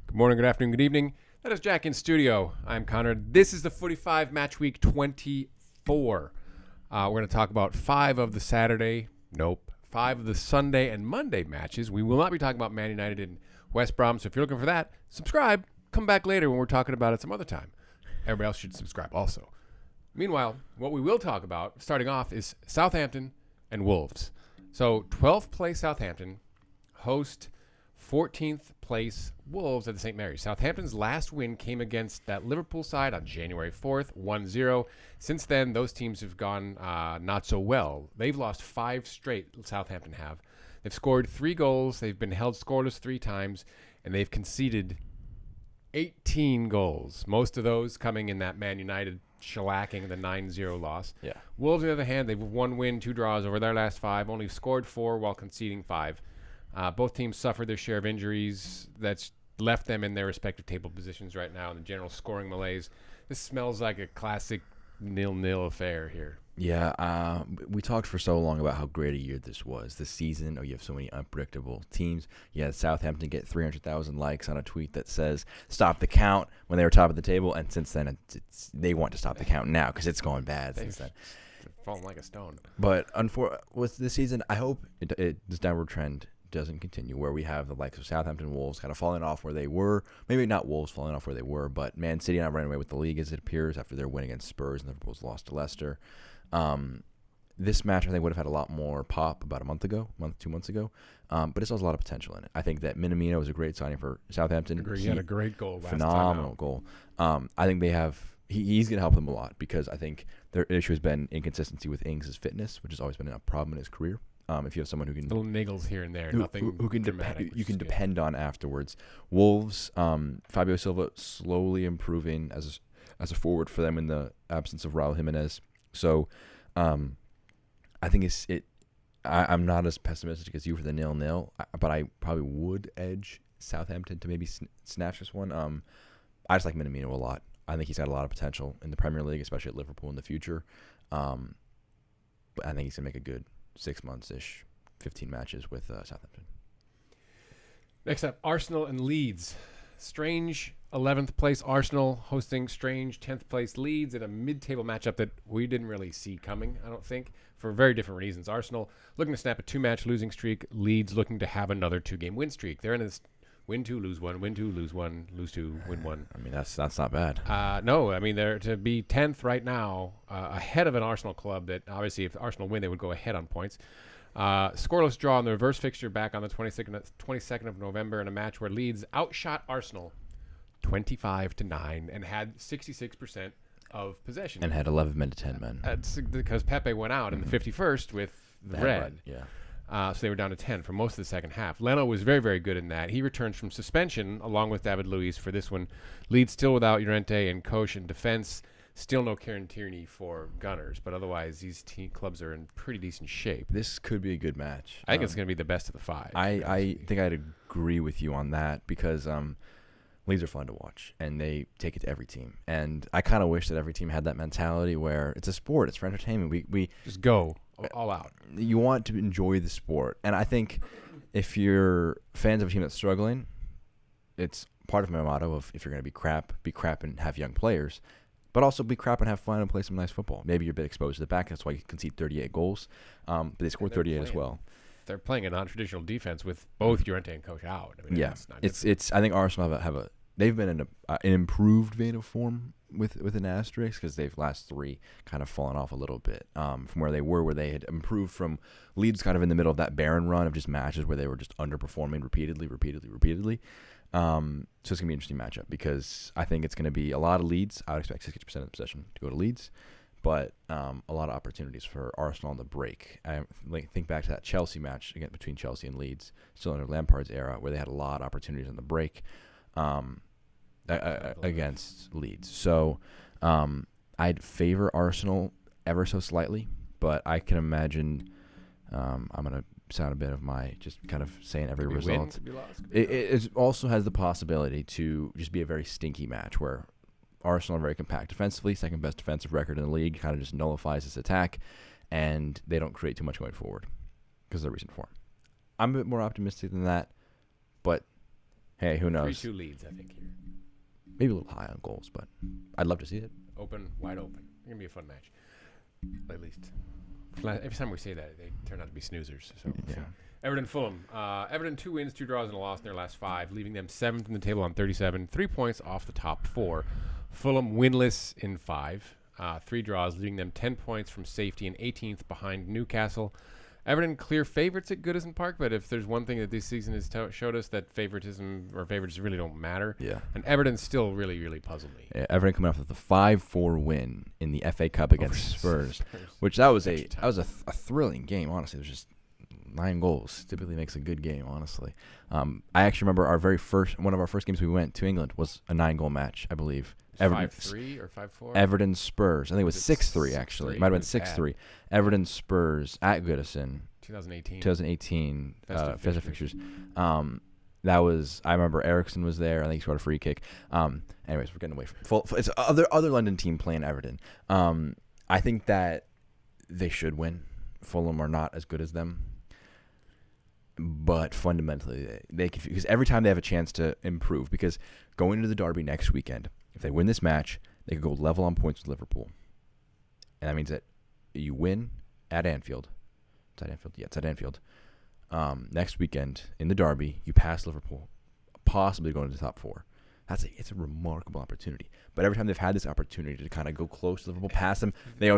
Good morning, good afternoon, good evening. That is Jack in studio. I'm Connor. This is the 45 match week 24. We're going to talk about 5 of the Saturday, 5 of the Sunday and Monday matches. We will not be talking about Man United and West Brom, so if you're looking for that, subscribe. Come back later when we're talking about it some other time. Everybody else should subscribe also. Meanwhile, what we will talk about, starting off, is Southampton and Wolves. So 12th place Southampton host 14th place Wolves at the St. Mary's. Southampton's last win came against that Liverpool side on January 4th, 1-0. Since then, those teams have gone not so well. They've lost 5 straight, Southampton have. They've scored 3 goals. They've been held scoreless 3 times, and they've conceded 18 goals. Most of those coming in that Man United shellacking, the 9-0 loss. Yeah. Wolves, on the other hand, they've 1 win, 2 draws over their last 5, only scored 4 while conceding 5. Both teams suffered their share of injuries that's left them in their respective table positions right now in the general scoring malaise. This smells like a classic 0-0 affair here. Yeah, we talked for so long about how great a year this was. This season, you have so many unpredictable teams. You had Southampton get 300,000 likes on a tweet that says, stop the count, when they were top of the table. And since then, they want to stop the count now because it's going bad since then. Falling like a stone. But with this season, I hope this downward trend doesn't continue, where we have the likes of Southampton, Wolves kind of falling off where they were. Maybe not Wolves falling off where they were, but Man City not running away with the league as it appears after their win against Spurs and Liverpool's loss to Leicester. This match I think would have had a lot more pop about 2 months ago, but it still has a lot of potential in it. I think that Minamino was a great signing for Southampton. He had a great goal last phenomenal goal. I think they have. He's going to help them a lot because I think their issue has been inconsistency with Ings' fitness, which has always been a problem in his career. If you have someone who can little niggles here and there, who can you can depend on afterwards. Wolves, Fabio Silva slowly improving as a forward for them in the absence of Raul Jimenez. So, I think I'm not as pessimistic as you for the 0-0, but I probably would edge Southampton to maybe snatch this one. I just like Minamino a lot. I think he's got a lot of potential in the Premier League, especially at Liverpool in the future. But I think he's gonna make a good 6 months-ish, 15 matches with Southampton. Next up, Arsenal and Leeds. Strange 11th place Arsenal hosting strange 10th place Leeds in a mid-table matchup that we didn't really see coming, I don't think, for very different reasons. Arsenal looking to snap a 2-match losing streak. Leeds looking to have another 2-game win streak. They're in this win 2, lose 1, win 2, lose 1, lose 2, win 1. I mean, that's not bad. No, I mean, they're to be 10th right now, ahead of an Arsenal club that obviously if Arsenal win, they would go ahead on points. Scoreless draw in the reverse fixture back on the 22nd of November in a match where Leeds outshot Arsenal 25-9 and had 66% of possession. And had 11 men to 10 men. That's because Pepe went out in the 51st with the red. Yeah. So they were down to 10 for most of the second half. Leno was very, very good in that. He returns from suspension along with David Luiz for this one. Leeds still without Llorente and Koch in defense. Still no Kieran Tierney for Gunners, but otherwise these clubs are in pretty decent shape. This could be a good match. I think it's going to be the best of the 5. I think I'd agree with you on that because Leeds are fun to watch, and they take it to every team. And I kind of wish that every team had that mentality where it's a sport, it's for entertainment. We just go all out. You want to enjoy the sport. And I think if you're fans of a team that's struggling, it's part of my motto of if you're going to be crap and have young players, but also be crap and have fun and play some nice football. Maybe you're a bit exposed to the back. That's why you concede 38 goals. But they scored 38 as well. They're playing a non-traditional defense with both Llorente and Koch out. I mean, yeah, it's. I think Arsenal have a. They've been in an improved vein of form with an asterisk because they've last 3 kind of fallen off a little bit from where they were, where they had improved from Leeds kind of in the middle of that barren run of just matches where they were just underperforming repeatedly. So it's going to be an interesting matchup because I think it's going to be a lot of Leeds. I would expect 60% of the possession to go to Leeds, but a lot of opportunities for Arsenal on the break. I think back to that Chelsea match again between Chelsea and Leeds, still under Lampard's era, where they had a lot of opportunities on the break. Against Leeds. So I'd favor Arsenal ever so slightly, but I can imagine I'm going to sound a bit of my just kind of saying every result. It also has the possibility to just be a very stinky match where Arsenal are very compact defensively, second best defensive record in the league, kind of just nullifies this attack, and they don't create too much going forward because of their recent form. I'm a bit more optimistic than that, but Hey, who knows? 3-2 Leeds, I think, here. Maybe a little high on goals, but I'd love to see it. Open, wide open. It's going to be a fun match. At least. Every time we say that, they turn out to be snoozers. So we'll see. Everton, Fulham. Everton, 2 wins, 2 draws, and a loss in their last 5, leaving them 7th in the table on 37, 3 points off the top 4. Fulham winless in 5, 3 draws, leaving them 10 points from safety and 18th behind Newcastle. Everton clear favorites at Goodison Park, but if there's one thing that this season has showed us, that favorites really don't matter. Yeah. And Everton still really, really puzzled me. Yeah, Everton coming off with a 5-4 win in the FA Cup against Spurs, which that was a thrilling game. Honestly, it was just 9 goals. Typically makes a good game. Honestly, I actually remember one of our first games we went to England was a 9-goal match, I believe. 5-3 or 5-4? Everton Spurs. I think it was 6-3 actually. It might have been 6-3. Everton Spurs at Goodison. 2018. Festive fixtures. That was. I remember Eriksson was there. I think he scored a free kick. Anyways, we're getting away from it's other London team playing Everton. I think that they should win. Fulham are not as good as them. But fundamentally, they can, because every time they have a chance to improve, because going into the derby next weekend, if they win this match, they could go level on points with Liverpool. And that means that you win at Anfield. It's at Anfield? Yeah, it's at Anfield. Next weekend, in the derby, you pass Liverpool, possibly going to the top 4. It's a remarkable opportunity. But every time they've had this opportunity to kind of go close to Liverpool, pass them, they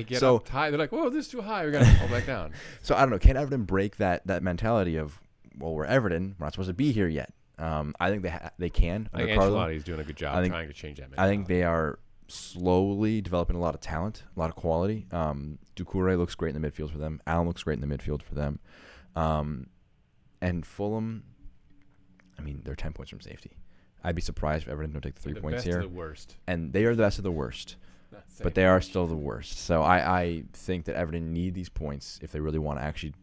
get up high. They're like, whoa, this is too high. We got to fall back down. So I don't know. Can Everton break that mentality of, well, we're Everton. We're not supposed to be here yet. I think they can. I think Ancelotti's doing a good job trying to change that mentality. I think they are slowly developing a lot of talent, a lot of quality. Doucouré looks great in the midfield for them. Allen looks great in the midfield for them. And Fulham, I mean, they're 10 points from safety. I'd be surprised if Everton don't take the 3 points here. They're the best of the worst. And they are the best of the worst. But they are still the worst. So I think that Everton need these points if they really want to actually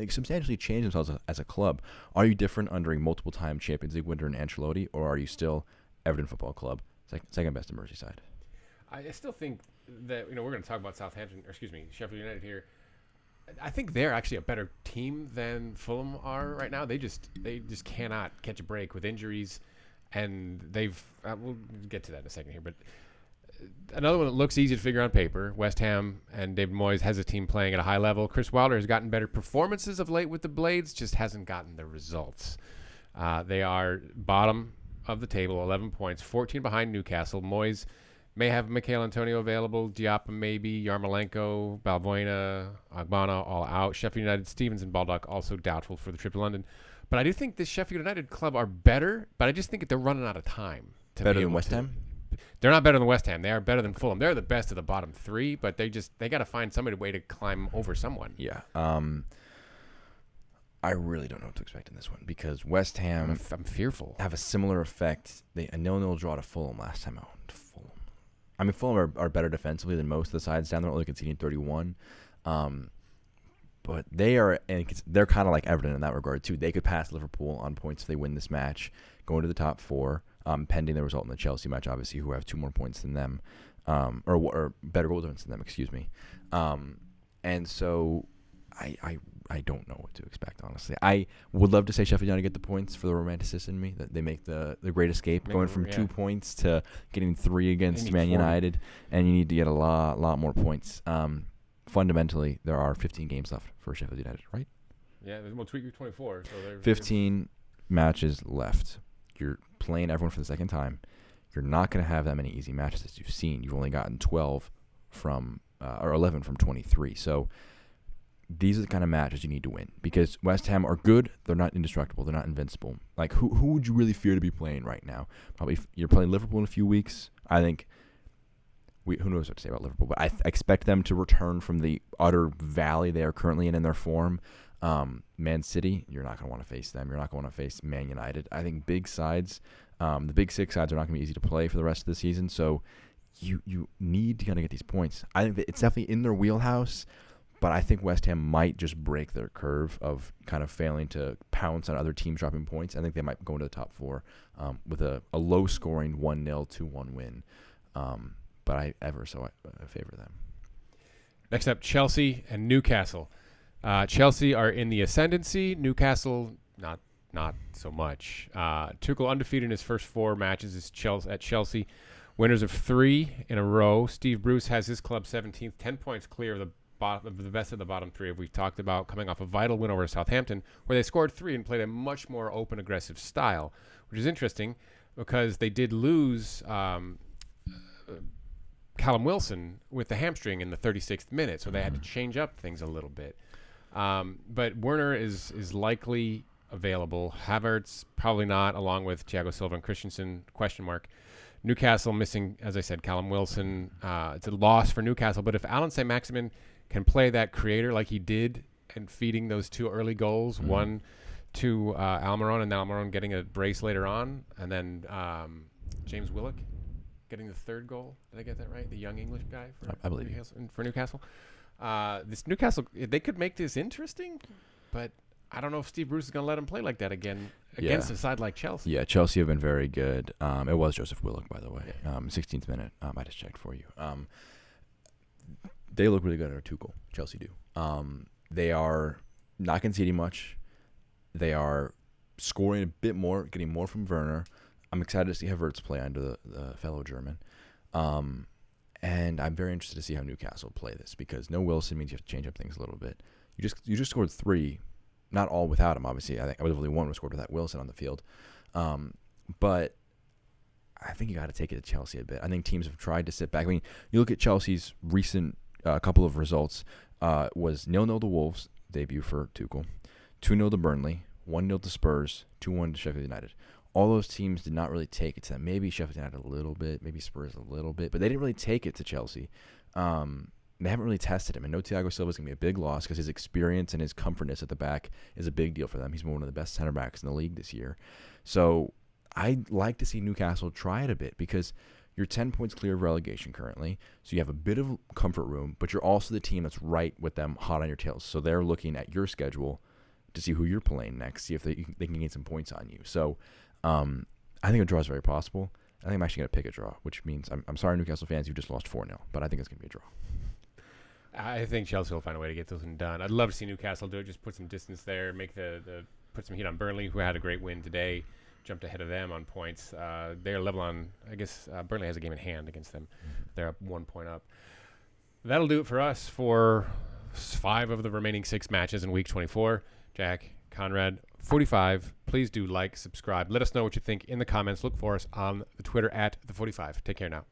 substantially change themselves as a club. Are you different under a multiple-time Champions League winner in Ancelotti, or are you still Everton Football Club, second best in Merseyside? I still think that we're going to talk about Sheffield United here. I think they're actually a better team than Fulham are right now. They just cannot catch a break with injuries, and we'll get to that in a second here, but. Another one that looks easy to figure on paper, West Ham and David Moyes has a team playing at a high level. Chris Wilder has gotten better performances of late with the Blades, just hasn't gotten the results. They are bottom of the table, 11 points, 14 behind Newcastle. Moyes may have Mikel Antonio available, Diop maybe, Yarmolenko, Balbuena, Agbana all out. Sheffield United, Stevens and Baldock also doubtful for the trip to London. But I do think this Sheffield United club are better, but I just think they're running out of time. Better than West Ham? They're not better than West Ham. They are better than Fulham. They're the best of the bottom 3, but they got to find a way to climb over someone. Yeah. I really don't know what to expect in this one because West Ham, I'm fearful, have a similar effect. A 0-0 draw to Fulham last time out. Fulham are better defensively than most of the sides down there, only conceding 31. But they're kind of like Everton in that regard too. They could pass Liverpool on points if they win this match, go into the top 4. Pending the result in the Chelsea match, obviously, who have 2 more points than them, or better goal difference than them, excuse me. And so I don't know what to expect, honestly. I would love to say Sheffield United get the points for the romanticist in me, that they make the great escape, going from 2 points to getting 3 against Man United, and you need to get a lot more points. Fundamentally, there are 15 games left for Sheffield United, right? Yeah, we'll tweak 24. So 15 matches left. You're playing everyone for the second time. You're not going to have that many easy matches as you've seen. You've only gotten 12 or 11 from 23. So these are the kind of matches you need to win because West Ham are good. They're not indestructible. They're not invincible. Like who would you really fear to be playing right now? Probably you're playing Liverpool in a few weeks. I think who knows what to say about Liverpool, but I expect them to return from the utter valley they are currently in their form. Man City, you're not going to want to face them. You're not going to want to face Man United. I think big sides, the big 6 sides are not going to be easy to play for the rest of the season. So you need to kind of get these points. I think that it's definitely in their wheelhouse, but I think West Ham might just break their curve of kind of failing to pounce on other teams dropping points. I think they might go into the top 4 with a low-scoring 1-0, 2-1 win. But I favor them. Next up, Chelsea and Newcastle. Chelsea are in the ascendancy. Newcastle, not not so much. Tuchel undefeated in his first 4 matches is at Chelsea. Winners of 3 in a row. Steve Bruce has his club 17th, 10 points clear of the best of the bottom 3 we've talked about, coming off a vital win over Southampton, where they scored 3 and played a much more open, aggressive style, which is interesting because they did lose Callum Wilson with the hamstring in the 36th minute, so they had to change up things a little bit. But Werner is likely available. Havertz probably not, along with Thiago Silva and Christensen, question mark. Newcastle missing, as I said, Callum Wilson. It's a loss for Newcastle, but if Alan Saint-Maximin can play that creator like he did and feeding those 2 early goals, one to Almiron, and then Almiron getting a brace later on, and then James Willock getting the 3rd goal. Did I get that right? The young English guy I believe Newcastle. This Newcastle, they could make this interesting, but I don't know if Steve Bruce is going to let him play like that again against a side like Chelsea. Yeah, Chelsea have been very good. It was Joseph Willock, by the way. 16th minute. I just checked for you. They look really good under Tuchel. Chelsea do. They are not conceding much. They are scoring a bit more, getting more from Werner. I'm excited to see Havertz play under the fellow German. And I'm very interested to see how Newcastle play this, because no Wilson means you have to change up things a little bit. You just scored 3. Not all without him, obviously. I think only 1 was scored without Wilson on the field. But I think you got to take it to Chelsea a bit. I think teams have tried to sit back. I mean, you look at Chelsea's recent couple of results. Was 0-0 to Wolves, debut for Tuchel, 2-0 to Burnley, 1-0 to Spurs, 2-1 to Sheffield United. All those teams did not really take it to them. Maybe Sheffield United a little bit, maybe Spurs a little bit, but they didn't really take it to Chelsea. They haven't really tested him. And no Thiago Silva is going to be a big loss because his experience and his comfortness at the back is a big deal for them. He's one of the best center backs in the league this year. So I'd like to see Newcastle try it a bit, because you're 10 points clear of relegation currently. So you have a bit of comfort room, but you're also the team that's right with them hot on your tails. So they're looking at your schedule to see who you're playing next, see if they can gain some points on you. So I think a draw is very possible. I think I'm actually going to pick a draw, which means I'm sorry, Newcastle fans, you just lost 4-0, but I think it's going to be a draw. I think Chelsea will find a way to get this one done. I'd love to see Newcastle do it. Just put some distance there, make put some heat on Burnley, who had a great win today, jumped ahead of them on points. They're level on. I guess Burnley has a game in hand against them. They're up 1 point up. That'll do it for us for 5 of the remaining 6 matches in week 24. Jack, Conrad, 45. Please do like, subscribe. Let us know what you think in the comments. Look for us on the Twitter at the 45. Take care now.